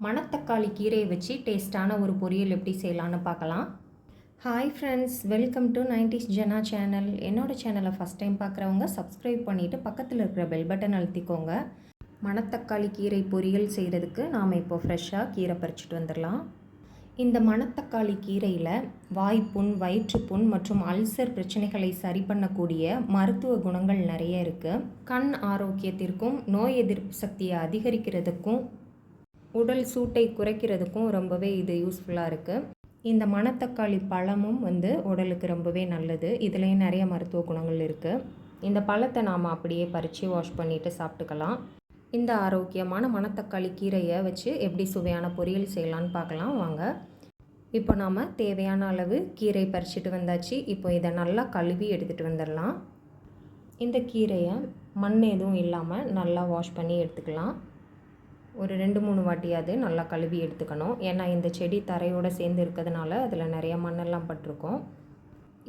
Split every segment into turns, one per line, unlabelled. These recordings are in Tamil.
மணத்தக்காளி கீரையை வச்சு டேஸ்ட்டான ஒரு பொரியல் எப்படி செய்யலான்னு பார்க்கலாம். Hi friends, welcome to 90s Jana channel. என்னோடய சேனலை ஃபஸ்ட் டைம் பார்க்குறவங்க சப்ஸ்கிரைப் பண்ணிவிட்டு பக்கத்தில் இருக்கிற பெல் பட்டன் அழுத்திக்கோங்க. மணத்தக்காளி கீரை பொரியல் செய்கிறதுக்கு நாம் இப்போ ஃப்ரெஷ்ஷாக கீரை பறிச்சுட்டு வந்துடலாம். இந்த மணத்தக்காளி கீரையில் வாய்ப்புண், வயிற்றுப்புண் மற்றும் அல்சர் பிரச்சனைகளை சரி பண்ணக்கூடிய மருத்துவ குணங்கள் நிறைய இருக்குது. கண் ஆரோக்கியத்திற்கும் நோய் எதிர்ப்பு சக்தியை அதிகரிக்கிறதுக்கும் உடல் சூட்டை குறைக்கிறதுக்கும் ரொம்பவே இது யூஸ்ஃபுல்லாக இருக்குது. இந்த மணத்தக்காளி பழமும் உடலுக்கு ரொம்பவே நல்லது. இதுலேயும் நிறைய மருத்துவ குணங்கள் இருக்குது. இந்த பழத்தை நாம் அப்படியே பறித்து வாஷ் பண்ணிவிட்டு சாப்பிட்டுக்கலாம். இந்த ஆரோக்கியமான மணத்தக்காளி கீரையை வச்சு எப்படி சுவையான பொரியல் செய்யலான்னு பார்க்கலாம் வாங்க. இப்போ நாம் தேவையான அளவு கீரை பறிச்சுட்டு வந்தாச்சு. இப்போ இதை நல்லா கழுவி எடுத்துகிட்டு வந்துடலாம். இந்த கீரையை மண் எதுவும் இல்லாமல் நல்லா வாஷ் பண்ணி எடுத்துக்கலாம். ஒரு 2-3 வாட்டியாவது நல்லா கழுவி எடுத்துக்கணும். ஏன்னா இந்த செடி தரையோடு சேர்ந்து இருக்கிறதுனால அதில் நிறைய மண்ணெல்லாம் பட்டிருக்கும்.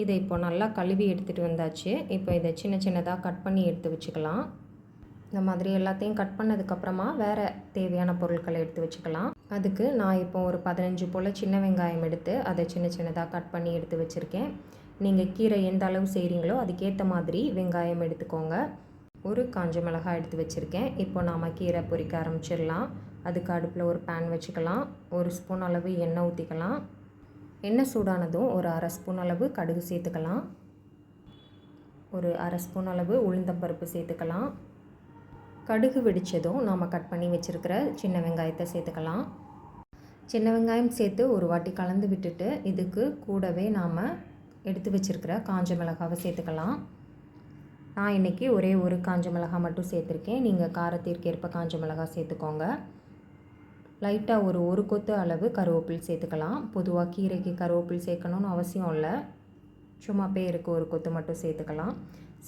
இதை இப்போ நல்லா கழுவி எடுத்துகிட்டு வந்தாச்சு. இப்போ இதை சின்ன சின்னதாக கட் பண்ணி எடுத்து வச்சுக்கலாம். இந்த மாதிரி எல்லாத்தையும் கட் பண்ணதுக்கப்புறமா வேறு தேவையான பொருட்களை எடுத்து வச்சுக்கலாம். அதுக்கு நான் இப்போ ஒரு 15 போல் சின்ன வெங்காயம் எடுத்து அதை சின்ன சின்னதாக கட் பண்ணி எடுத்து வச்சுருக்கேன். நீங்கள் கீரை எந்த அளவு செய்கிறீங்களோ அதுக்கேற்ற மாதிரி வெங்காயம் எடுத்துக்கோங்க. ஒரு காஞ்ச மிளகாய் எடுத்து வச்சுருக்கேன். இப்போ நாம் கீரை பொரிக்க ஆரம்பிச்சிடலாம். அதுக்கு அடுப்பில் ஒரு பேன் வச்சுக்கலாம். 1 ஸ்பூன் அளவு எண்ணெய் ஊற்றிக்கலாம். எண்ணெய் சூடானதும் ஒரு 1/2 ஸ்பூன் அளவு கடுகு சேர்த்துக்கலாம். ஒரு 1/2 ஸ்பூன் அளவு உளுந்தம்பருப்பு சேர்த்துக்கலாம். கடுகு வெடித்ததும் நாம் கட் பண்ணி வச்சுருக்கிற சின்ன வெங்காயத்தை சேர்த்துக்கலாம். சின்ன வெங்காயம் சேர்த்து ஒரு வாட்டி கலந்து விட்டுட்டு இதுக்கு கூடவே நாம் எடுத்து வச்சுருக்கிற காஞ்ச மிளகாவை சேர்த்துக்கலாம். நான் இன்றைக்கி ஒரே ஒரு காஞ்ச மிளகாய் மட்டும் சேர்த்துருக்கேன். நீங்கள் காரத்திற்கு ஏற்ப காஞ்ச மிளகாய் சேர்த்துக்கோங்க. லைட்டாக ஒரு கொத்து அளவு கருவேப்பில் சேர்த்துக்கலாம். பொதுவாக கீரைக்கு கருவேப்பில் சேர்க்கணுன்னு அவசியம் இல்லை. சும்மா பேருக்கு ஒரு கொத்து மட்டும் சேர்த்துக்கலாம்.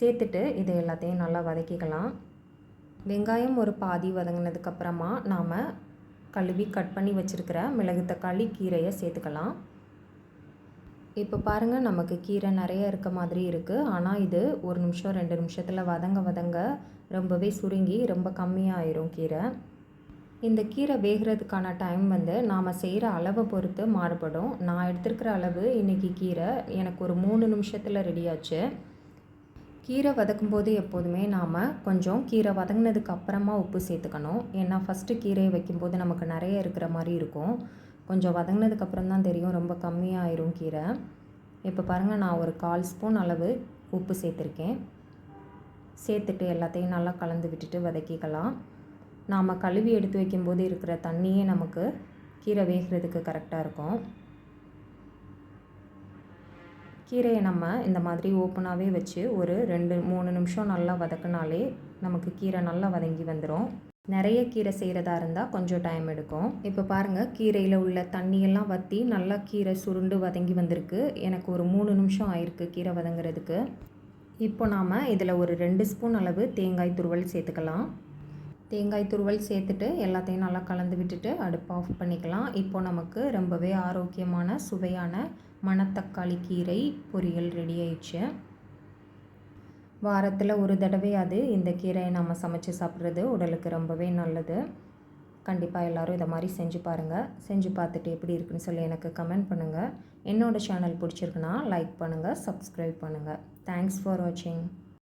சேர்த்துட்டு இதை எல்லாத்தையும் நல்லா வதக்கிக்கலாம். வெங்காயம் ஒரு பாதி வதங்கினதுக்கப்புறமா நாம் கழுவி கட் பண்ணி வச்சுருக்கிற மிளகு தக்காளி கீரையை சேர்த்துக்கலாம். இப்போ பாருங்கள், நமக்கு கீரை நிறைய இருக்க மாதிரி இருக்குது. ஆனால் இது 1 நிமிஷம் 2 நிமிஷத்தில் வதங்க ரொம்பவே சுருங்கி ரொம்ப கம்மியாகிடும் கீரை. இந்த கீரை வேகிறதுக்கான டைம் நாம் செய்கிற அளவை பொறுத்து மாறுபடும். நான் எடுத்துருக்கிற அளவு இன்றைக்கி கீரை எனக்கு ஒரு 3 நிமிஷத்தில் ரெடியாச்சு. கீரை வதக்கும்போது எப்போதுமே நாம் கொஞ்சம் கீரை வதங்கினதுக்கு அப்புறமா உப்பு சேர்த்துக்கணும். ஏன்னா ஃபஸ்ட்டு கீரையை வைக்கும்போது நமக்கு நிறைய இருக்கிற மாதிரி இருக்கும். கொஞ்சம் வதங்கினதுக்கப்புறம் தான் தெரியும் ரொம்ப கம்மியாயிரும் கீரை. இப்போ பாருங்கள், நான் ஒரு 1/4 ஸ்பூன் அளவு உப்பு சேர்த்துருக்கேன். சேர்த்துட்டு எல்லாத்தையும் நல்லா கலந்து விட்டுட்டு வதக்கிக்கலாம். நாம் கழுவி எடுத்து வைக்கும்போது இருக்கிற தண்ணியே நமக்கு கீரை வேகிறதுக்கு கரெக்டாக இருக்கும். கீரையை நம்ம இந்த மாதிரி ஓப்பனாகவே வச்சு ஒரு 2-3 நிமிஷம் நல்லா வதக்கினாலே நமக்கு கீரை நல்லா வதங்கி வந்துடும். நிறைய கீரை செய்கிறதா இருந்தால் கொஞ்சம் டைம் எடுக்கும். இப்போ பாருங்கள், கீரையில் உள்ள தண்ணியெல்லாம் வற்றி நல்லா கீரை சுருண்டு வதங்கி வந்திருக்கு. எனக்கு ஒரு 3 நிமிஷம் ஆயிருக்கு கீரை வதங்கிறதுக்கு. இப்போ நாம் இதில் ஒரு 2 ஸ்பூன் அளவு தேங்காய் துருவல் சேர்த்துக்கலாம். தேங்காய் துருவல் சேர்த்துட்டு எல்லாத்தையும் நல்லா கலந்து விட்டுட்டு அடுப்பு ஆஃப் பண்ணிக்கலாம். இப்போ நமக்கு ரொம்பவே ஆரோக்கியமான சுவையான மணத்தக்காளி கீரை பொரியல் ரெடி ஆயிடுச்சு. வாரத்தில் ஒரு தடவையாவது இந்த கீரையை நம்ம சமைச்சு சாப்பிட்றது உடலுக்கு ரொம்பவே நல்லது. கண்டிப்பாக எல்லோரும் இதை மாதிரி செஞ்சு பாருங்கள். செஞ்சு பார்த்துட்டு எப்படி இருக்குன்னு சொல்லி எனக்கு கமெண்ட் பண்ணுங்கள். என்னோடய சேனல் பிடிச்சிருக்குன்னா லைக் பண்ணுங்கள், சப்ஸ்கிரைப் பண்ணுங்கள். தேங்க்ஸ் ஃபார் வாட்சிங்.